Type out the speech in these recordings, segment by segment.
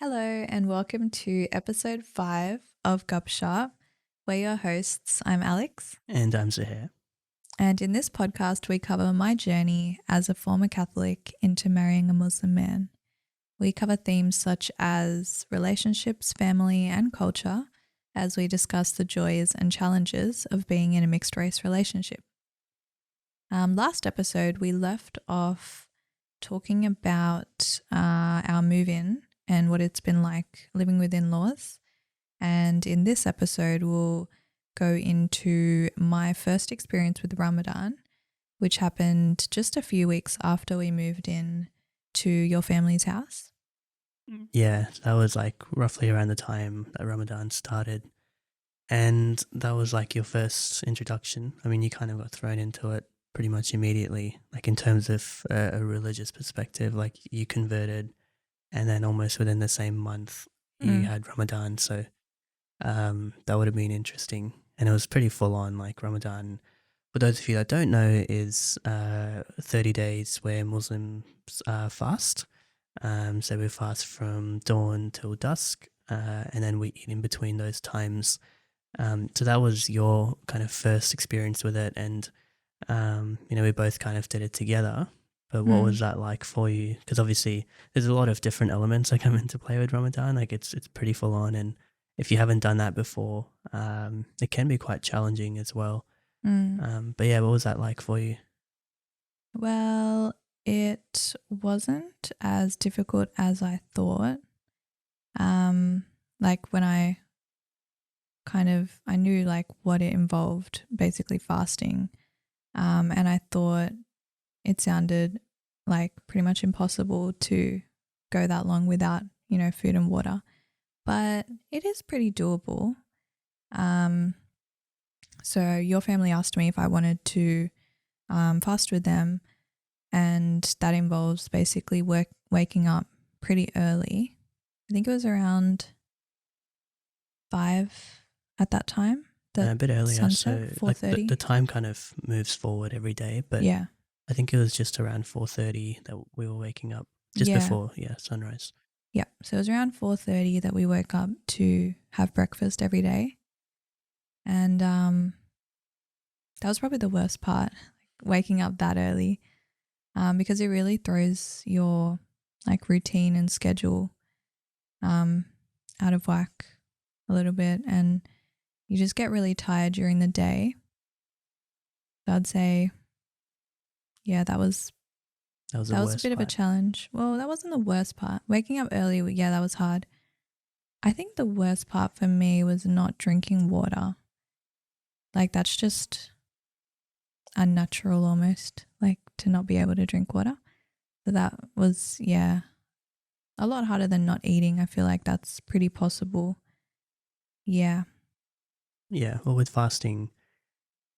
Hello and welcome to episode 5 of Gupshop. We're your hosts. I'm Alex. And I'm Suhur. And in this podcast, we cover my journey as a former Catholic into marrying a Muslim man. We cover themes such as relationships, family, and culture as we discuss the joys and challenges of being in a mixed race relationship. Last episode, we left off talking about our move-in and what it's been like living with in-laws. And in this episode, we'll go into my first experience with Ramadan, which happened just a few weeks after we moved in to your family's house. Yeah, that was like roughly around the time that Ramadan started. And that was like your first introduction. I mean, you kind of got thrown into it pretty much immediately, like in terms of a religious perspective, like you converted and then almost within the same month you had Ramadan. So that would have been interesting. And it was pretty full on. Like Ramadan, for those of you that don't know, is 30 days where Muslims fast. So we fast from dawn till dusk, and then we eat in between those times. So that was your kind of first experience with it, and we both kind of did it together. But what was that like for you? Because obviously there's a lot of different elements that come into play with Ramadan. Like it's pretty full on, and if you haven't done that before, it can be quite challenging as well. But yeah, what was that like for you? Well, it wasn't as difficult as I thought. Like when I knew like what it involved, basically fasting. And I thought it sounded like pretty much impossible to go that long without, food and water. But it is pretty doable. So your family asked me if I wanted to fast with them, and that involves basically waking up pretty early. I think it was around 5 at that time. A bit earlier, sunset, so like 4:30. the time kind of moves forward every day, but Yeah. I think it was just around 4:30 that we were waking up, just before sunrise. Yeah. So it was around 4:30 that we woke up to have breakfast every day. And that was probably the worst part, waking up that early, because it really throws your like routine and schedule out of whack a little bit, and you just get really tired during the day. So I'd say, yeah, that was the a worst bit of a part. challenge. Well, that wasn't the worst part. Waking up early, yeah, that was hard. I think the worst part for me was not drinking water. Like that's just unnatural almost, like to not be able to drink water. So that was, yeah, a lot harder than not eating. I feel like that's pretty possible. Yeah. Yeah, well, with fasting,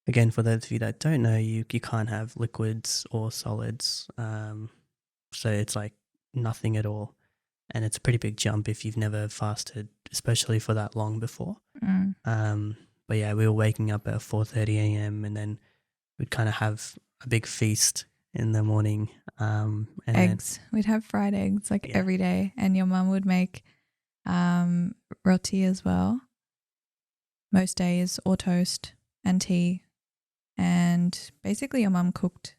again, for those of you that don't know, you can't have liquids or solids. So it's like nothing at all. And it's a pretty big jump if you've never fasted, especially for that long before. But yeah, we were waking up at 4:30 a.m. and then we'd kind of have a big feast in the morning. And Eggs. We'd have fried eggs like every day, and your mum would make roti as well most days, or toast and tea. And basically your mum cooked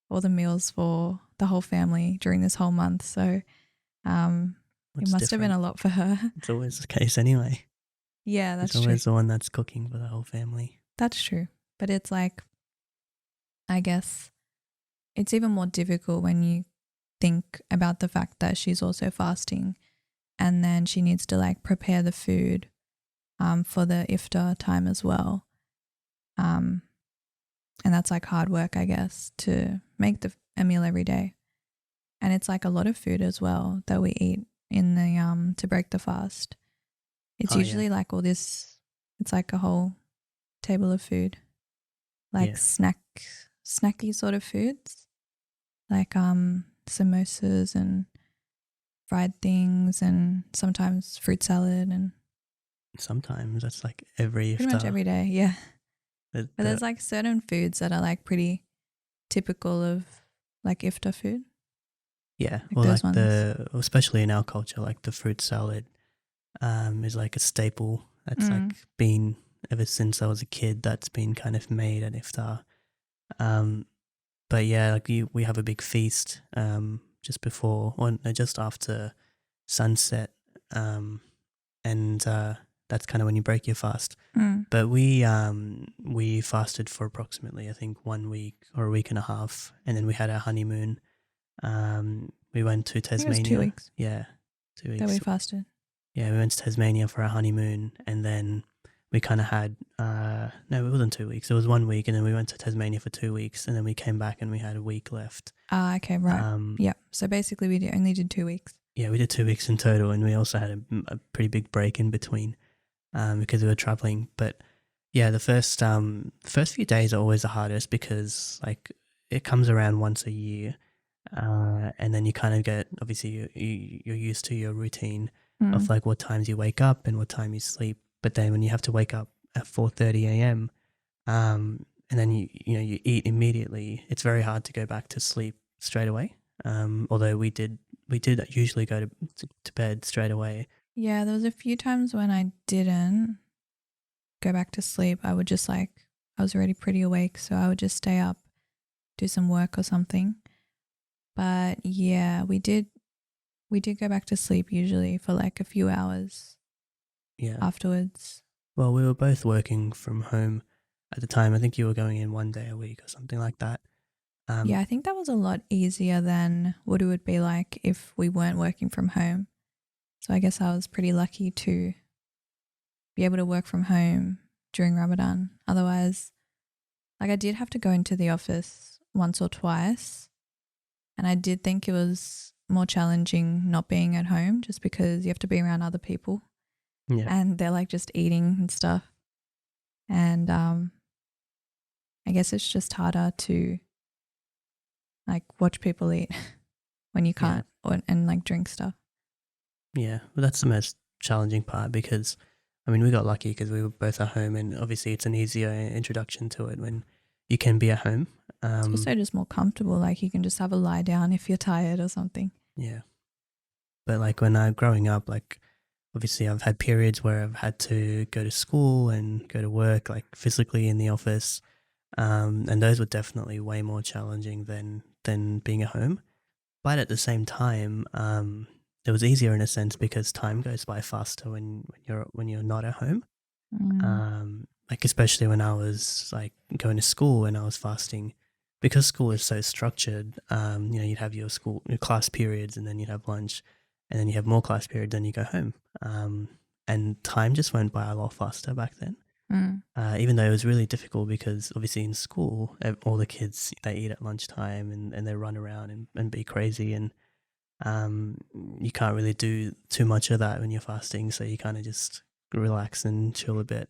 all the meals for the whole family during this whole month. So it must have been a lot for her. It's always the case anyway. Yeah, that's true. It's always the one that's cooking for the whole family. That's true. But it's like, I guess it's even more difficult when you think about the fact that she's also fasting, and then she needs to like prepare the food for the iftar time as well. And that's like hard work, I guess, to make a meal every day. And it's like a lot of food as well that we eat in the to break the fast. It's usually like all this, it's like a whole table of food, like snacky sort of foods, like samosas and fried things, and sometimes fruit salad, and sometimes that's like every iftar. Pretty much every day, yeah. But there's like certain foods that are like pretty typical of like iftar food. Yeah, like well, those like ones. especially in our culture, like the fruit salad is like a staple. That's Mm. like been ever since I was a kid. That's been kind of made at iftar. Um, but yeah, like we have a big feast just before or no, just after sunset, um, and that's kind of when you break your fast. Mm. But we fasted for approximately I think 1 week or a week and a half, and then we had our honeymoon. We went to I think it was 2 Tasmania. weeks Yeah, two that we weeks. fasted. Yeah, we went to Tasmania for our honeymoon, and then we kind of had no, it wasn't 2 weeks. It was 1 week, and then we went to Tasmania for 2 weeks, and then we came back and we had a week left. Ah, okay, right. Um, Yeah. So basically, only did 2 weeks. yeah, we did 2 weeks in total, and we also had a pretty big break in between because we were traveling. But yeah, the first few days are always the hardest because like it comes around once a year, and then you kind of get obviously you're used to your routine of Mm. like what times you wake up and what time you sleep. But then when you have to wake up at 4:30 a.m. And then you eat immediately, it's very hard to go back to sleep straight away. Although we did usually go to bed straight away. Yeah, there was a few times when I didn't go back to sleep. I would just like I was already pretty awake, so I would just stay up, do some work or something. But yeah, we did go back to sleep usually for like a few hours Yeah. afterwards. Well, we were both working from home at the time. I think you were going in 1 day a week or something like that. Yeah, Um, I think that was a lot easier than what it would be like if we weren't working from home. So I guess I was pretty lucky to be able to work from home during Ramadan. Otherwise, like I did have to go into the office once or twice, and I did think it was more challenging not being at home just because you have to be around other people yeah. and they're like just eating and stuff. And I guess it's just harder to like watch people eat when you Yeah. can't and like drink stuff. Yeah, well, that's the most challenging part because, I mean, we got lucky because we were both at home, and obviously it's an easier introduction to it when you can be at home. It's also just more comfortable. Like you can just have a lie down if you're tired or something. Yeah, but like when I growing up, like obviously I've had periods where I've had to go to school and go to work, like physically in the office, and those were definitely way more challenging than being at home. But at the same time, it was easier in a sense because time goes by faster when you're not at home. Mm, Like especially when I was like going to school and I was fasting, because school is so structured. You'd have your class periods, and then you'd have lunch, and then you have more class periods, then you go home. And time just went by a lot faster back then. mm, Even though it was really difficult because obviously in school, all the kids they eat at lunchtime and they run around and be crazy, and um, you can't really do too much of that when you're fasting, so you kind of just relax and chill a bit.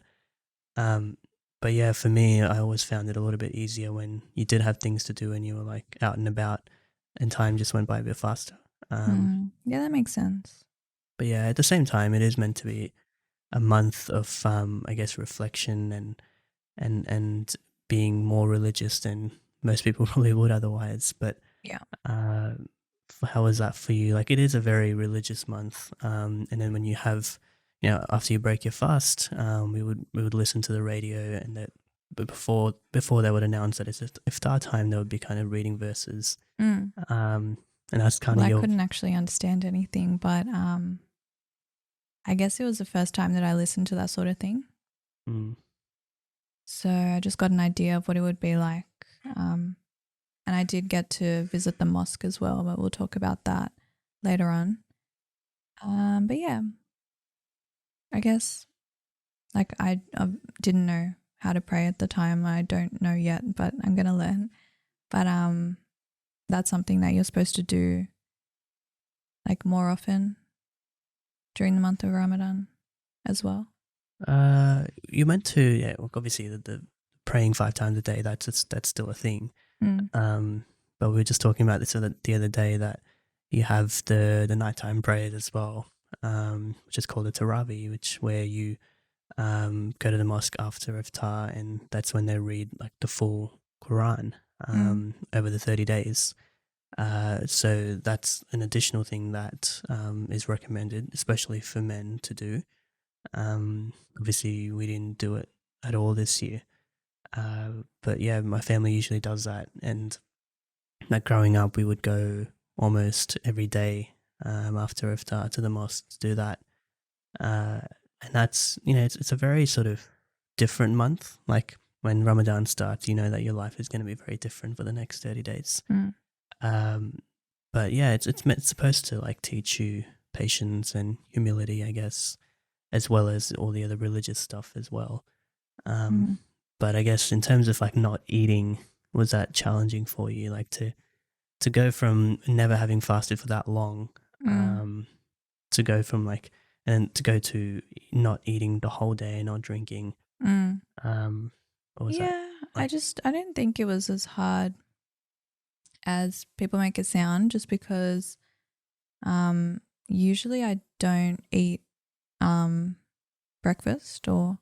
Um, but yeah, for me, I always found it a little bit easier when you did have things to do and you were like out and about, and time just went by a bit faster. Um, Yeah, that makes sense. but yeah, at the same time, it is meant to be a month of, I guess, reflection and being more religious than most people probably would otherwise. But Yeah. uh, how was that for you? Like, it is a very religious month, and then when you have, after you break your fast, we would listen to the radio, and that, but before they would announce that it's iftar time, they would be kind of reading verses, Mm. um, and that's kind Well, of I your. couldn't actually understand anything, but I guess it was the first time that I listened to that sort of thing. Mm, So I just got an idea of what it would be like. Um, and I did get to visit the mosque as well, but we'll talk about that later on. But yeah, I guess like I didn't know how to pray at the time. I don't know yet, but I'm gonna learn. But that's something that you're supposed to do like more often during the month of Ramadan as well. you meant to, yeah, well, obviously the praying 5 times a day, that's still a thing. Mm. Um, but we were just talking about this the other day that you have the nighttime prayers as well, which is called a tarawih, which where you go to the mosque after iftar, and that's when they read like the full Quran Mm. over the 30 days. So that's an additional thing that is recommended, especially for men to do. Obviously, we didn't do it at all this year. But yeah, my family usually does that. And like growing up, we would go almost every day after Iftar to the mosque to do that. Uh, and that's, it's a very sort of different month. Like when Ramadan starts, you know that your life is going to be very different for the next 30 days. Mm. Um, but yeah, it's supposed to like teach you patience and humility, I guess, as well as all the other religious stuff as well. Um, Mm. but I guess in terms of like not eating, was that challenging for you? Like to go from never having fasted for that long, Mm. to go from like and to go to not eating the whole day, not drinking. Mm. Um, what was that Yeah, like? I didn't think it was as hard as people make it sound, just because um usually I don't eat um breakfast, or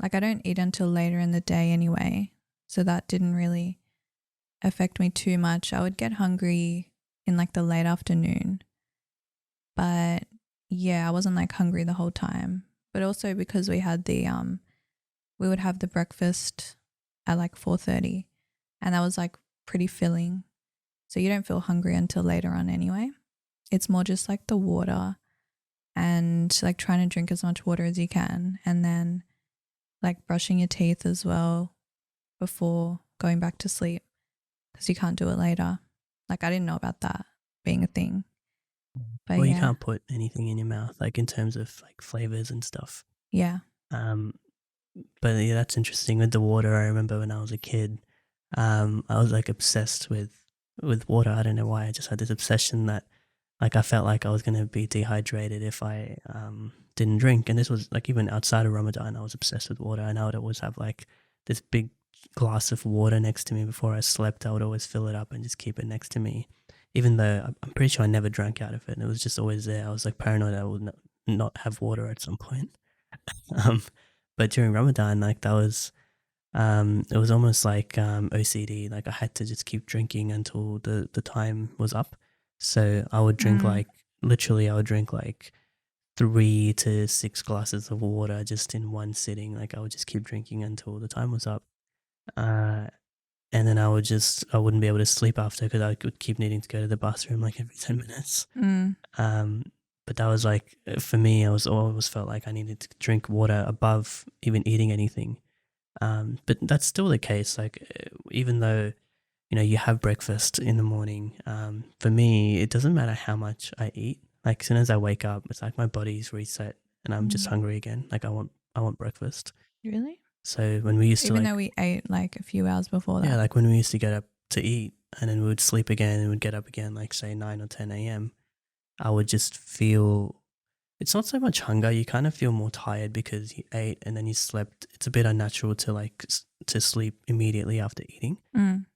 like I don't eat until later in the day anyway. So that didn't really affect me too much. I would get hungry in like the late afternoon, but yeah, I wasn't like hungry the whole time. But also because we would have the breakfast at like 4:30, and that was like pretty filling. So you don't feel hungry until later on anyway. It's more just like the water, and like trying to drink as much water as you can, and then like brushing your teeth as well before going back to sleep, because you can't do it later. Like I didn't know about that being a thing. But Well, you yeah. can't put anything in your mouth, like in terms of like flavors and stuff. Yeah. Um, but yeah, that's interesting with the water. I remember when I was a kid, I was like obsessed with water. I don't know why. I just had this obsession that like I felt like I was gonna be dehydrated if I didn't drink. And this was like even outside of Ramadan, I was obsessed with water. And I would always have like this big glass of water next to me before I slept. I would always fill it up and just keep it next to me, even though I'm pretty sure I never drank out of it. And it was just always there. I was like paranoid I would not have water at some point. Um, but during Ramadan, like that was it was almost like OCD. Like I had to just keep drinking until the time was up. So I would drink Mm. like literally, I would drink like 3 to 6 glasses of water just in one sitting. Like I would just keep drinking until the time was up. Uh, and then I wouldn't be able to sleep after because I would keep needing to go to the bathroom like every 10 minutes. Mm. Um, but that was like for me, I was always felt like I needed to drink water above even eating anything. But that's still the case. Like even though you have breakfast in the morning, for me it doesn't matter how much I eat. Like as soon as I wake up, it's like my body's reset and I'm just Mm. hungry again. Like I want breakfast. Really? So when we used to Even like though we ate like a few hours before yeah, that. like when we used to get up to eat and then we would sleep again and would get up again, like say 9 or 10 a.m. I would just feel it's not so much hunger. You kind of feel more tired because you ate and then you slept. It's a bit unnatural to like to sleep immediately after eating. Mm.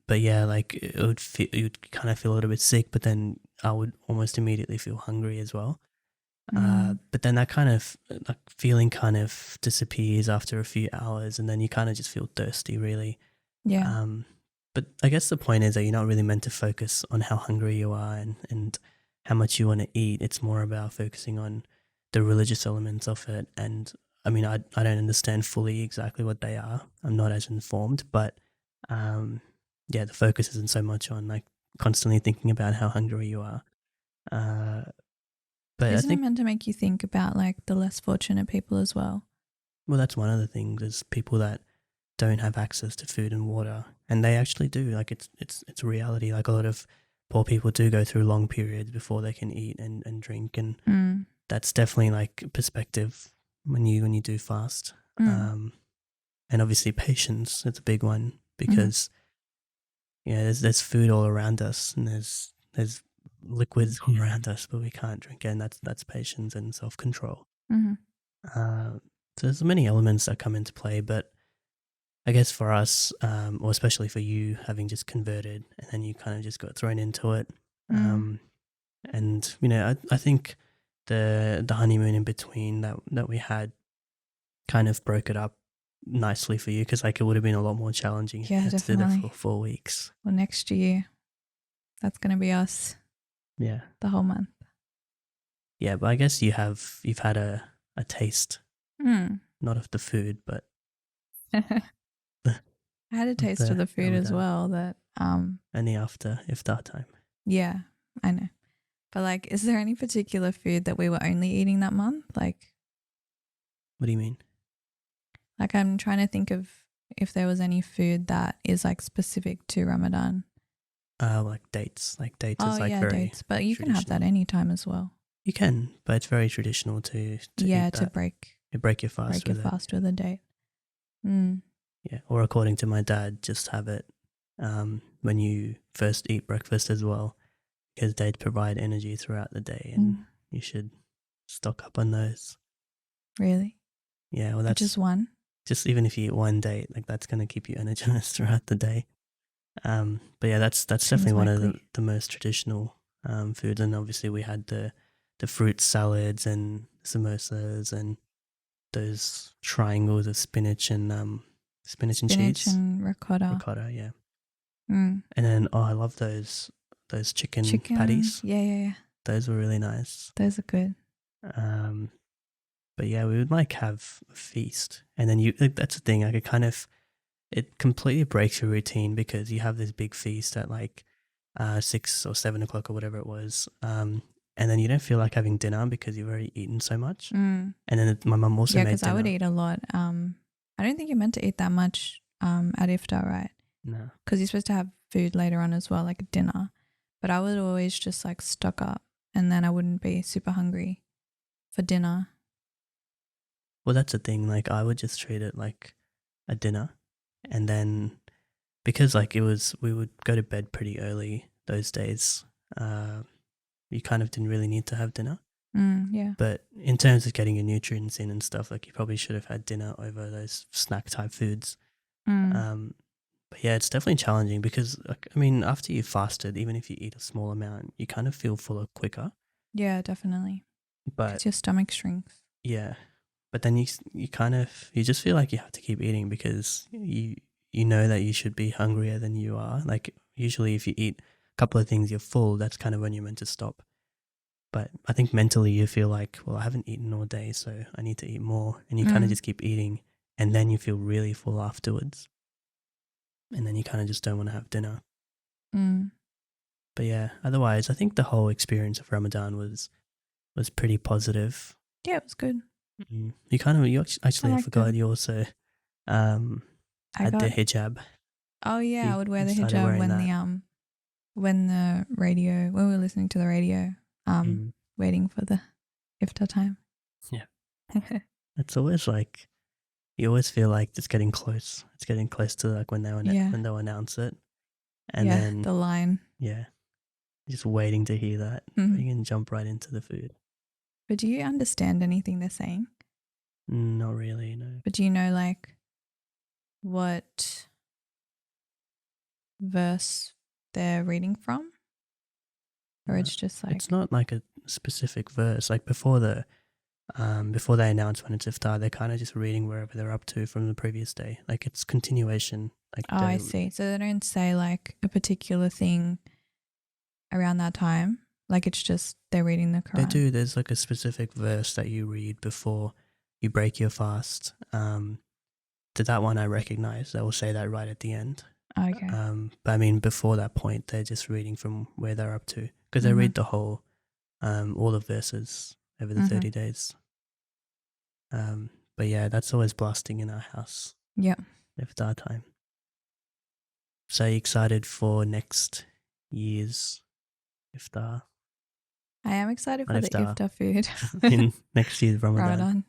But yeah, like you'd kind of feel a little bit sick, but then I would almost immediately feel hungry as well. Mm. But then that kind of like feeling kind of disappears after a few hours, and then you kind of just feel thirsty, really. Yeah. Um, but I guess the point is that you're not really meant to focus on how hungry you are and how much you want to eat. It's more about focusing on the religious elements of it. And I mean, I don't understand fully exactly what they are. I'm not as informed, but um, yeah, the focus isn't so much on like constantly thinking about how hungry you are. Uh, but I Isn't it think, meant to make you think about like the less fortunate people as well? well, that's one of the things is people that don't have access to food and water, and they actually do. Like it's a reality. Like a lot of poor people do go through long periods before they can eat and drink, and Mm. that's definitely like perspective when you do fast. Mm. Um, and obviously patience. It's a big one Mm-hmm. because there's food all around us, and there's liquids all around us, but we can't drink it, and that's patience and self control. Mm-hmm. So there's many elements that come into play, but I guess for us, or especially for you, having just converted and then you kind of just got thrown into it, Mm. um, and I think the honeymoon in between that we had kind of broke it up nicely for you because like it would have been a lot more challenging if you Yeah, had to do that for definitely. 4 weeks. Well, next year That's going to be us Yeah. the whole month. Yeah, but I guess you've had a taste, Mm. not of the food, but I the, had a of taste of the the food as Ramadan. well that, Only after iftar time. yeah, I know. But like, is there any particular food that we were only eating that month? What do you mean? Like I'm trying to think of if there was any food that is like specific to Ramadan. Like dates. Like dates Oh is like yeah, very dates. But you can have that traditional. anytime as well. You can, but it's very traditional to Yeah, eat to that. You break your fast your with it. fast with a date. Mm. Yeah, or according to my dad, just have it when you first eat breakfast as well, because they provide energy throughout the day, and Mm. you should stock up on those. Really? Yeah, well, But just that's one? just even if you eat one date, like that's gonna keep you energized throughout the day. But yeah, that's Seems definitely one of likely. the most traditional foods, and obviously we had the fruit salads and samosas and those triangles of spinach and Spinach cheese and ricotta. ricotta, yeah. Mm. And then I love those chicken Chicken. patties. Yeah, yeah, yeah. Those were really nice. Those are good. Um, but yeah, we would like have a feast, and then you like, that's the thing. Like it completely breaks your routine because you have this big feast at like 6 or 7 o'clock or whatever it was, and then you don't feel like having dinner because you've already eaten so much. Mm. And then my mum also Yeah, made because I would dinner. eat a lot. I don't think you're meant to eat that much at iftar, right? No, Because you're supposed to have food later on as well, like a dinner. But I would always just like stock up, and then I wouldn't be super hungry for dinner. well that's the thing. Like I would just treat it like a dinner, and then because like we would go to bed pretty early those days. Uh, you kind of didn't really need to have dinner. Yeah. But in terms of getting your nutrients in and stuff, like you probably should have had dinner over those snack type foods. Mm. Um, but yeah, it's definitely challenging because like, I mean, after you fasted, even if you eat a small amount, you kind of feel fuller quicker. Yeah, definitely. But Because your stomach shrinks. yeah, but then you kind of you just feel like you have to keep eating because you know that you should be hungrier than you are. Like usually, if you eat a couple of things, you're full. That's kind of when you're meant to stop. But I think mentally you feel like, well, I haven't eaten all day, so I need to eat more. And you kind of Mm. just keep eating, and then you feel really full afterwards. And then you kind of just don't want to have dinner. Mm. But yeah, otherwise, I think the whole experience of Ramadan was pretty positive. Yeah, it was good. You kind of, I actually, I liked it. forgot you also um, I had the got. hijab. Oh yeah, I would wear You the started hijab wearing that. when we were listening to the radio, Mm. waiting for the iftar time. Yeah. It's always like, you always feel like it's getting close. It's getting close to like Yeah. when they'll announce it. And Yeah, then, the line. yeah, just waiting to hear that. But Mhm. you can jump right into the food. But do you understand anything they're saying? Not really, no. But do you know like what verse they're reading from? Or No. it's just It's like, not like a specific verse. Like before they announce when it's iftar, they're kind of just reading wherever they're up to from the previous day. Like it's continuation. Like oh, I see. So they don't say like a particular thing around that time. Like it's just they're reading the they Quran. do. There's like a specific verse that you read before you break your fast. To that one I recognize. They will say that right at the end. Okay. But I mean, before that point, they're just reading from where they're up to because they Mm-hmm. read the whole, all the verses over the Mm-hmm. 30 days. But yeah, that's always blasting in our house. Yep. Iftar time. So you excited for next year's iftar? I am excited Not for the iftar. iftar food. In next year's Ramadan. Ramadan.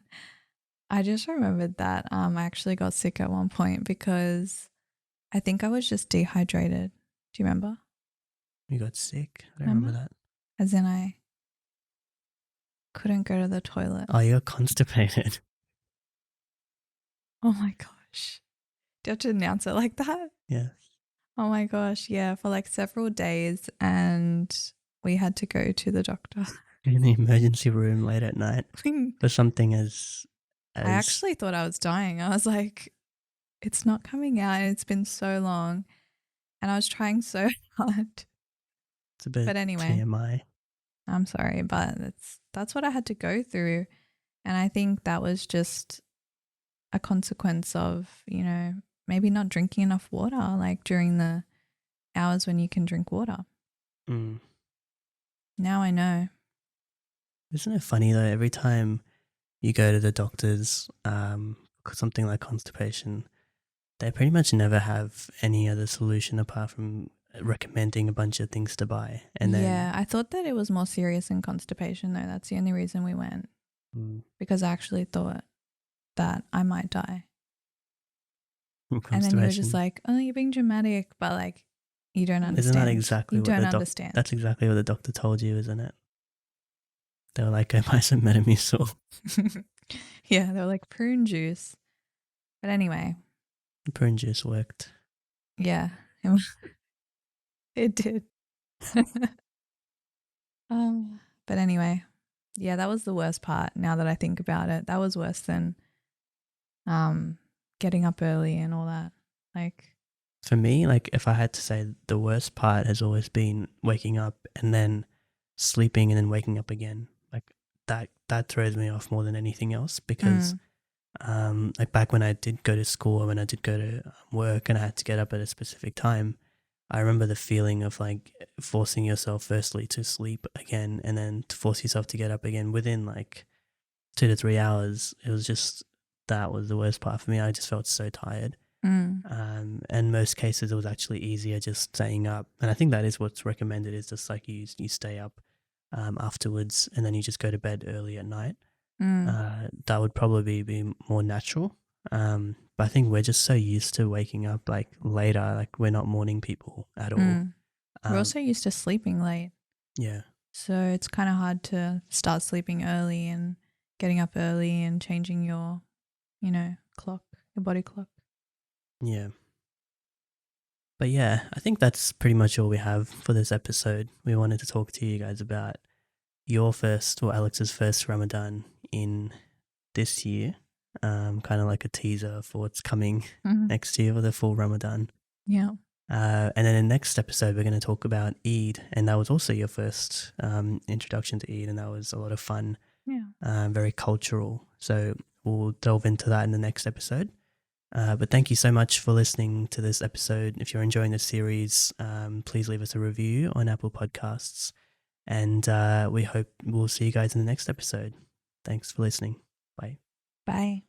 I just remembered that I actually got sick at one point because I think I was just dehydrated. Do you remember? You got sick. I don't remember Remember? that. As in I couldn't go to the toilet. Oh, you got constipated. Oh my gosh. Do you have to announce it like that? Yeah. Oh my gosh. Yeah, for like several days. And we had to go to the doctor. In the emergency room late at night for something I as actually thought I was dying. I was like, it's not coming out. It's been so long. And I was trying so hard It's a bit But anyway, TMI. I'm sorry, but that's what I had to go through. And I think that was just a consequence of, maybe not drinking enough water, like during the hours when you can drink water. Mm. Now I know. Isn't it funny though? Every time you go to the doctors, something like constipation, they pretty much never have any other solution apart from recommending a bunch of things to buy. And Yeah, then I thought that it was more serious than constipation, though. That's the only reason we went, because I actually thought that I might die. And then you were just constipation. like, oh, you're being dramatic, but like, you don't Isn't that understand. exactly You what don't the understand. That's exactly what the doctor told you, isn't it? They were like, go buy some Metamucil. Yeah, they were like prune juice. But anyway, The prune juice worked. yeah, it did. But anyway, yeah, that was the worst part. Now that I think about it, that was worse than getting up early and all that. Like, For me, like if I had to say, the worst part has always been waking up and then sleeping and then waking up again. Like that throws me off more than anything else, because like back when I did go to school and when I did go to work and I had to get up at a specific time, I remember the feeling of like forcing yourself firstly to sleep again and then to force yourself to get up again within like 2 to 3 hours. It was just, that was the worst part for me. I just felt so tired. And most cases it was actually easier just staying up. And I think that is what's recommended, is just like you stay up afterwards and then you just go to bed early at night. That would probably be more natural. But I think we're just so used to waking up like later, like we're not morning people at all. We're also used to sleeping late. Yeah. So it's kind of hard to start sleeping early and getting up early and changing your, clock, your body clock. Yeah. But yeah, I think that's pretty much all we have for this episode. We wanted to talk to you guys about your first, or Alex's first Ramadan in this year. Kind of like a teaser for what's coming next year for the full Ramadan. Yeah. And then in the next episode, we're going to talk about Eid. And that was also your first introduction to Eid. And that was a lot of fun. Yeah. Very cultural. So we'll delve into that in the next episode. But thank you so much for listening to this episode. If you're enjoying the series, please leave us a review on Apple Podcasts. And we hope we'll see you guys in the next episode. Thanks for listening. Bye. Bye.